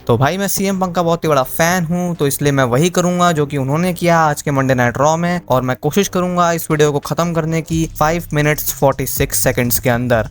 तो भाई मैं सीएम पंक का बहुत ही बड़ा फैन हूँ, तो इसलिए मैं वही करूंगा जो कि उन्होंने किया आज के मंडे नाइट रॉ में, और मैं कोशिश करूंगा इस वीडियो को खत्म करने की 5 मिनट्स 46 सेकंड्स के अंदर।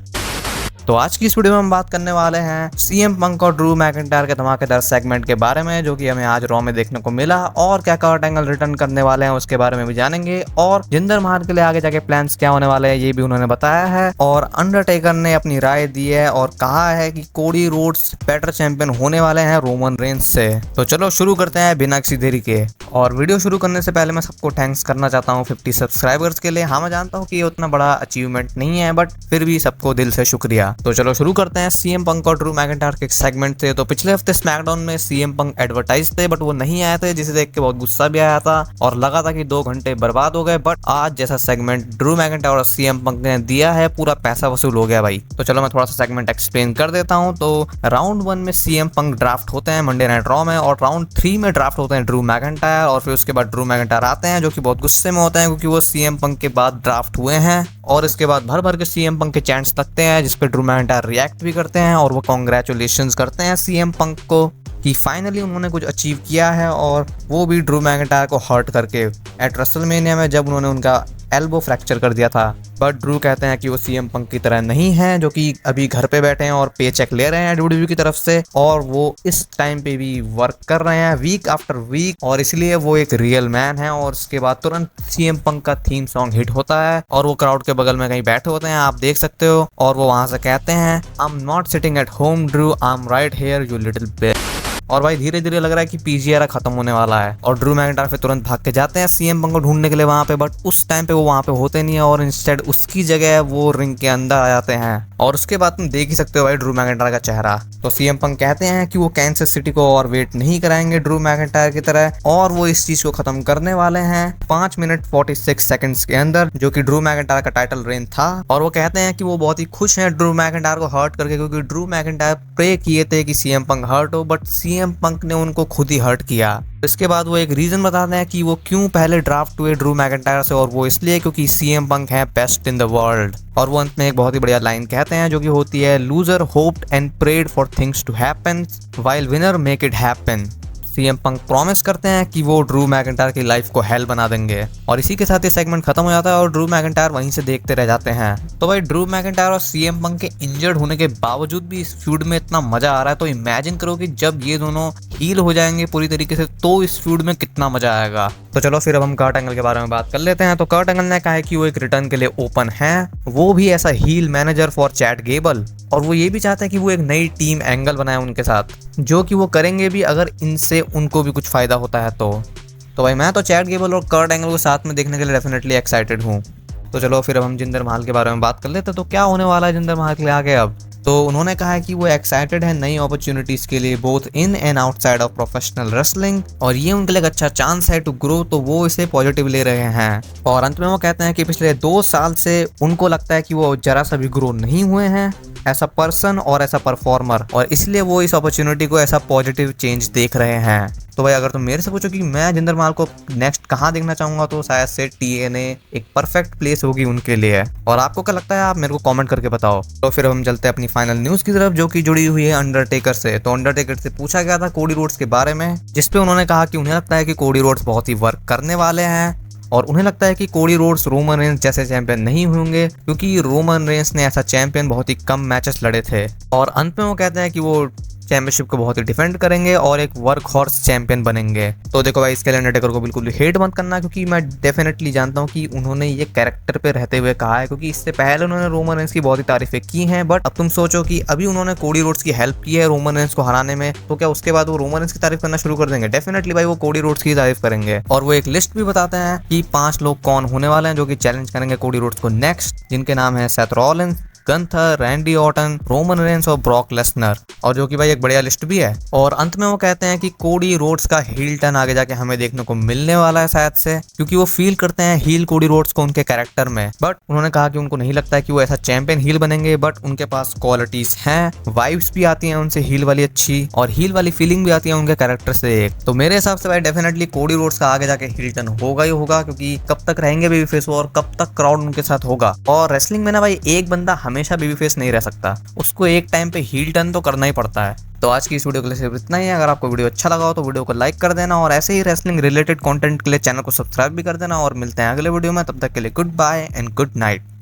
तो आज की इस वीडियो में हम बात करने वाले हैं सीएम पंक और ड्रू मैकिंटायर के धमाकेदार सेगमेंट के बारे में जो कि हमें आज रॉ में देखने को मिला, और क्या कर्ट एंगल रिटर्न करने वाले हैं उसके बारे में भी जानेंगे, और जिंदर महाल के लिए आगे जाके प्लान्स क्या होने वाले हैं ये भी उन्होंने बताया है। और अंडरटेकर ने अपनी राय दी है और कहा है कि कोडी रोड्स बेटर चैंपियन होने वाले हैं रोमन रेंज से। तो चलो शुरू करते हैं बिना किसी देरी के। और वीडियो शुरू करने से पहले मैं सबको थैंक्स करना चाहता हूँ 50 सब्सक्राइबर्स के लिए। हाँ, मैं जानता हूँ कि ये उतना बड़ा अचीवमेंट नहीं है, बट फिर भी सबको दिल से शुक्रिया। तो चलो शुरू करते हैं सीएम पंक और ड्रू मैकिंटायर के सेगमेंट से। तो पिछले हफ्ते स्मैकडाउन में सीएम पंक एडवर्टाइज थे, बट वो नहीं आए थे, जिसे देख के बहुत गुस्सा भी आया था और लगा था कि 2 घंटे बर्बाद हो गए। बट आज जैसा सेगमेंट ड्रू मैकिंटायर और सीएम पंक ने दिया है, पूरा पैसा वसूल हो गया भाई। तो चलो मैं थोड़ा सा सेगमेंट एक्सप्लेन कर देता हूँ। तो राउंड 1 में सीएम पंक ड्राफ्ट होते हैं मंडे नाइट रॉ में, और राउंड 3 में ड्राफ्ट होते हैं ड्रू मैकिंटायर, और फिर उसके बाद ड्रू मैकिंटायर आते हैं जो कि बहुत गुस्से में होते हैं क्योंकि वो सीएम पंक के बाद ड्राफ्ट हुए हैं। और इसके बाद भर भर के सीएम पंक के चैंट्स लगते हैं, जिसपे ड्रू मैकिंटायर रिएक्ट भी करते हैं और वो कांग्रेचुलेशंस करते हैं सीएम पंक को कि फाइनली उन्होंने कुछ अचीव किया है, और वो भी ड्रू मैकिंटायर को हर्ट करके एट रेसलमेनिया में जब उन्होंने उनका एल्बो फ्रैक्चर कर दिया था। बट ड्रू कहते हैं कि वो सीएम पंक की तरह नहीं है जो कि अभी घर पे बैठे हैं और पे चेक ले रहे हैं डब्ल्यूडब्ल्यूई की तरफ से, और वो इस टाइम पे भी वर्क कर रहे हैं वीक आफ्टर वीक, और इसलिए वो एक रियल मैन है। और उसके बाद तुरंत सीएम पंक का थीम सॉन्ग हिट होता है और वो क्राउड के बगल में कहीं बैठे होते हैं, आप देख सकते हो, और वो वहां से कहते हैं I am not sitting at home Drew, I am right here you little bit. और भाई धीरे धीरे लग रहा है कि पीजी एरा खत्म होने वाला है, और ड्रू मैकिंटायर फिर तुरंत भाग के जाते हैं सीएम पंक को ढूंढने के लिए वहां पे। बट उस टाइम पे वो वहां पे होते नहीं है, और इंस्टेड उसकी जगह वो रिंग के अंदर आ जाते हैं। और उसके बाद तुम देख ही सकते हो भाई ड्रू मैकिंटायर का चेहरा। तो सीएम पंक कहते हैं कि वो कैंसस सिटी को और वेट नहीं कराएंगे ड्रू मैकिंटायर की तरह, और वो इस चीज को खत्म करने वाले हैं 5 मिनट 46 सेकंड्स के अंदर, जो कि ड्रू मैकिंटायर का टाइटल रेन था। और वो कहते हैं कि वो बहुत ही खुश हैं ड्रू मैकिंटायर को हर्ट करके, क्योंकि ड्रू मैकिंटायर प्रे किए थे कि सीएम पंक हर्ट हो, बट सीएम पंक ने उनको खुद ही हर्ट किया। इसके बाद वो एक रीजन बताते हैं कि वो क्यों पहले ड्राफ्ट हुए ड्रू मैकिंटायर से, और वो इसलिए क्योंकि सीएम पंक है बेस्ट इन द वर्ल्ड। और वो अंत में एक बहुत ही बढ़िया लाइन कहते हैं जो कि होती है loser hoped and prayed for things to happen while winner make it happen. CM Punk promise करते हैं कि वो ड्रू मैकिंटायर की लाइफ को हेल बना देंगे। और इसी के साथ ये सेगमेंट खत्म हो जाता है और ड्रू मैकिंटायर वहीं से देखते रह जाते हैं। तो भाई ड्रू मैकिंटायर और सीएम पंक के इंजर्ड होने के बावजूद भी इस फ्यूड में इतना मजा आ रहा है, तो इमेजिन करो कि जब ये दोनों हील हो जाएंगे पूरी तरीके से, तो इस फ्यूड में कितना मजा आएगा। तो चलो फिर अब हम कर्ट एंगल के बारे में बात कर लेते हैं। तो कर्ट एंगल ने कहा है कि वो एक रिटर्न के लिए ओपन है, वो भी ऐसा heel manager for Chad Gable, और वो ये भी चाहते हैं कि वो एक नई टीम एंगल बनाए उनके साथ, जो कि वो करेंगे भी अगर इनसे उनको भी कुछ फायदा होता है तो भाई मैं तो चैट गेबल और कर्ट एंगल को साथ में देखने के लिए डेफिनेटली एक्साइटेड हूँ। तो चलो फिर अब हम जिंदर महाल के बारे में बात कर लेते हैं। तो क्या होने वाला है जिंदर महाल के लिए आगे अब? तो उन्होंने कहा है कि वो एक्साइटेड है नई अपॉर्चुनिटीज के लिए both in and outside of professional wrestling, और ये उनके लिए एक अच्छा चांस है टू ग्रो, तो वो इसे पॉजिटिव ले रहे हैं। और अंत में वो कहते हैं कि पिछले 2 साल से उनको लगता है कि वो जरा सा भी ग्रो नहीं हुए हैं ऐसा पर्सन और ऐसा परफॉर्मर, और इसलिए वो इस अपॉर्चुनिटी को ऐसा पॉजिटिव चेंज देख रहे हैं। तो भाई अगर तुम मेरे से पूछो कि मैं जिंदर महाल को नेक्स्ट कहाँ देखना चाहूंगा, तो शायद से TNA एक परफेक्ट प्लेस होगी उनके लिए। और आपको क्या लगता है, आप मेरे को कमेंट करके बताओ। तो फिर हम चलते हैं अपनी फाइनल न्यूज की तरफ, जो कि जुड़ी हुई है अंडरटेकर से। तो अंडरटेकर से पूछा गया था कोडी रोड्स के बारे में, जिसपे उन्होंने कहा कि उन्हें लगता है कि कोडी रोड्स बहुत ही वर्क करने वाले हैं, और उन्हें लगता है कि कोडी रोड्स रोमन रेंस जैसे चैंपियन नहीं होंगे, क्योंकि रोमन रेंस ने ऐसा चैंपियन बहुत ही कम मैचेस लड़े थे। और अंत में वो कहते हैं कि वो चैंपियनशिप को बहुत ही डिफेंड करेंगे और एक वर्क हॉर्स चैंपियन बनेंगे। तो देखो भाई, इसके लिए अंडरटेकर को बिल्कुल भी हेट मत करना, क्योंकि मैं डेफिनेटली जानता हूँ कि उन्होंने ये कैरेक्टर पे रहते हुए कहा है, क्योंकि इससे पहले उन्होंने रोमन रेंस की बहुत ही तारीफें की हैं। बट अब तुम सोचो कि अभी उन्होंने कोडी रोड्स की हेल्प की है रोमन रेंस को हराने में, तो क्या उसके बाद वो रोमन रेंस की तारीफ करना शुरू कर देंगे? डेफिनेटली भाई वो कोडी रोड्स की तारीफ करेंगे। और वो एक लिस्ट भी बताते हैं कि 5 लोग कौन होने वाले हैं जो कि चैलेंज करेंगे कोडी रोड्स को नेक्स्ट, जिनके नाम है Seth Rollins, Gunther, Randy Orton, Roman Reigns और ब्रॉक लेसनर, और जो कि भाई एक बढ़िया लिस्ट भी है। और अंत में वो कहते हैं कि कोडी रोड्स का हील टर्न आगे जाके हमें देखने को मिलने वाला है शायद से, क्योंकि वो फील करते हैं हील कोडी रोड्स को उनके कैरेक्टर में। बट उन्होंने कहा कि उनको नहीं लगता है कि वो ऐसा चैंपियन हील बनेंगे, बट उनके पास क्वालिटीज हैं, वाइब्स भी आती हैं उनसे हील वाली अच्छी, और हील वाली फीलिंग भी आती है उनके कैरेक्टर से एक। तो मेरे हिसाब से भाई डेफिनेटली कोडी रोड्स का आगे जाके हील टर्न होगा ही होगा, क्योंकि कब तक रहेंगे बेबी फेस और कब तक क्राउड उनके साथ होगा। और रेसलिंग में ना भाई एक बंदा हमेशा बेबी फेस नहीं रह सकता, उसको एक टाइम पे हील टर्न तो करना ही पड़ता है। तो आज की इस वीडियो के लिए सिर्फ इतना ही है। अगर आपको वीडियो अच्छा लगा हो तो वीडियो को लाइक कर देना और ऐसे ही रेसलिंग रिलेटेड कंटेंट के लिए चैनल को सब्सक्राइब भी कर देना। और मिलते हैं अगले वीडियो में, तब तक के लिए good bye and good night.